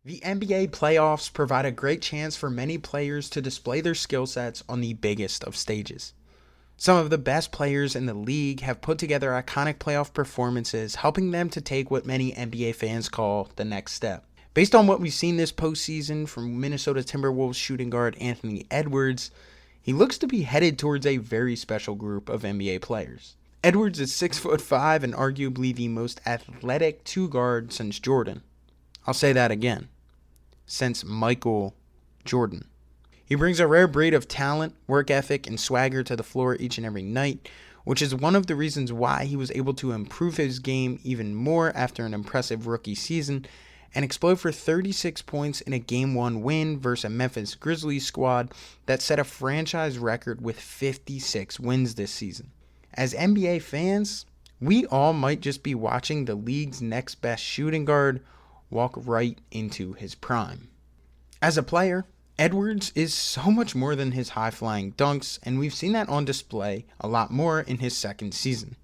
The NBA playoffs provide a great chance for many players to display their skill sets on the biggest of stages. Some of the best players in the league have put together iconic playoff performances, helping them to take what many NBA fans call the next step. Based on what we've seen this postseason from Minnesota Timberwolves shooting guard Anthony Edwards, he looks to be headed towards a very special group of NBA players. Edwards is 6'5" and arguably the most athletic two guard since Jordan. I'll say that again. Since Michael Jordan. He brings a rare breed of talent, work ethic, and swagger to the floor each and every night, which is one of the reasons why he was able to improve his game even more after an impressive rookie season and explode for 36 points in a Game 1 win versus a Memphis Grizzlies squad that set a franchise record with 56 wins this season. As NBA fans, we all might just be watching the league's next best shooting guard walk right into his prime. As a player, Edwards is so much more than his high-flying dunks, and we've seen that on display a lot more in his second season.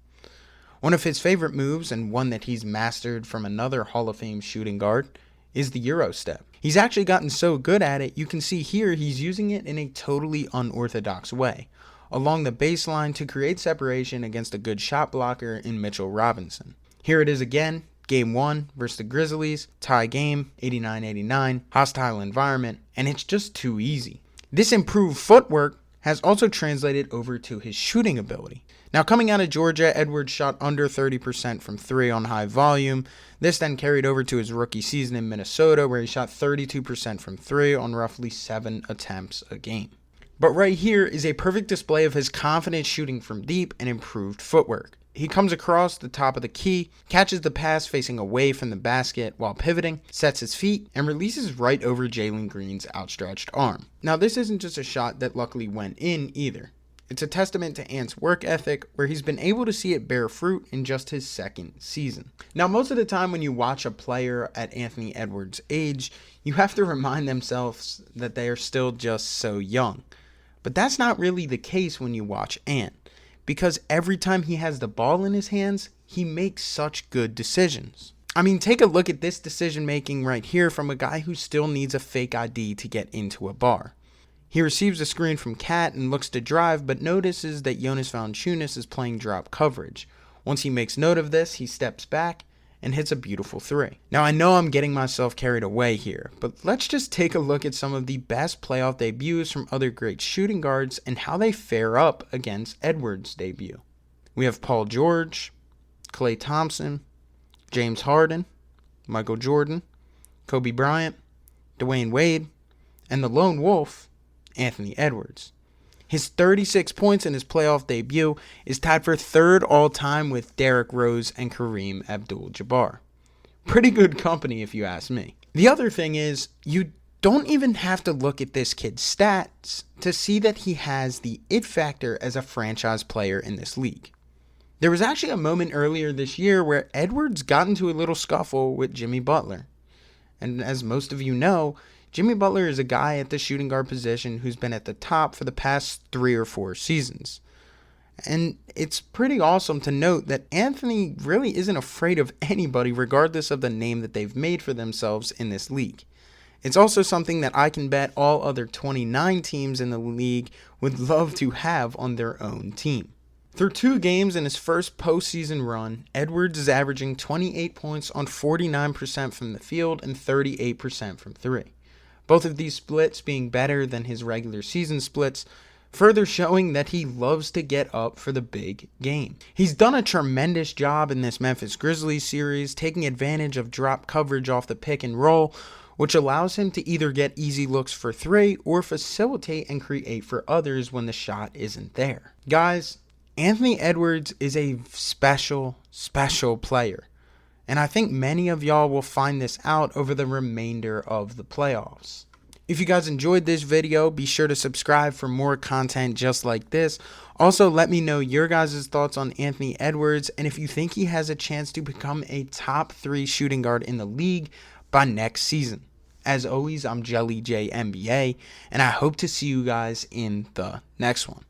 One of his favorite moves, and one that he's mastered from another Hall of Fame shooting guard, is the Euro step. He's actually gotten so good at it, you can see here he's using it in a totally unorthodox way, along the baseline to create separation against a good shot blocker in Mitchell Robinson. Here it is again. Game 1 versus the Grizzlies, tie game, 89-89, hostile environment, and it's just too easy. This improved footwork has also translated over to his shooting ability. Now, coming out of Georgia, Edwards shot under 30% from 3 on high volume. This then carried over to his rookie season in Minnesota, where he shot 32% from 3 on roughly 7 attempts a game. But right here is a perfect display of his confident shooting from deep and improved footwork. He comes across the top of the key, catches the pass facing away from the basket while pivoting, sets his feet, and releases right over Jalen Green's outstretched arm. Now, this isn't just a shot that luckily went in either. It's a testament to Ant's work ethic, where he's been able to see it bear fruit in just his second season. Now, most of the time when you watch a player at Anthony Edwards' age, you have to remind themselves that they are still just so young. But that's not really the case when you watch Ant, because every time he has the ball in his hands, he makes such good decisions. I mean, take a look at this decision making right here from a guy who still needs a fake ID to get into a bar. He receives a screen from Cat and looks to drive, but notices that Jonas Valanciunas is playing drop coverage. Once he makes note of this, he steps back and hits a beautiful 3. Now, I know I'm getting myself carried away here, but let's just take a look at some of the best playoff debuts from other great shooting guards and how they fare up against Edwards' debut. We have Paul George, Klay Thompson, James Harden, Michael Jordan, Kobe Bryant, Dwayne Wade, and the lone wolf, Anthony Edwards. His 36 points in his playoff debut is tied for third all-time with Derrick Rose and Kareem Abdul-Jabbar. Pretty good company if you ask me. The other thing is, you don't even have to look at this kid's stats to see that he has the it factor as a franchise player in this league. There was actually a moment earlier this year where Edwards got into a little scuffle with Jimmy Butler. And as most of you know, Jimmy Butler is a guy at the shooting guard position who's been at the top for the past 3 or 4 seasons. And it's pretty awesome to note that Anthony really isn't afraid of anybody regardless of the name that they've made for themselves in this league. It's also something that I can bet all other 29 teams in the league would love to have on their own team. Through 2 games in his first postseason run, Edwards is averaging 28 points on 49% from the field and 38% from 3. Both of these splits being better than his regular season splits, further showing that he loves to get up for the big game. He's done a tremendous job in this Memphis Grizzlies series, taking advantage of drop coverage off the pick and roll, which allows him to either get easy looks for 3 or facilitate and create for others when the shot isn't there. Guys, Anthony Edwards is a special player. And I think many of y'all will find this out over the remainder of the playoffs. If you guys enjoyed this video, be sure to subscribe for more content just like this. Also, let me know your guys' thoughts on Anthony Edwards and if you think he has a chance to become a top 3 shooting guard in the league by next season. As always, I'm Jelly J NBA, and I hope to see you guys in the next one.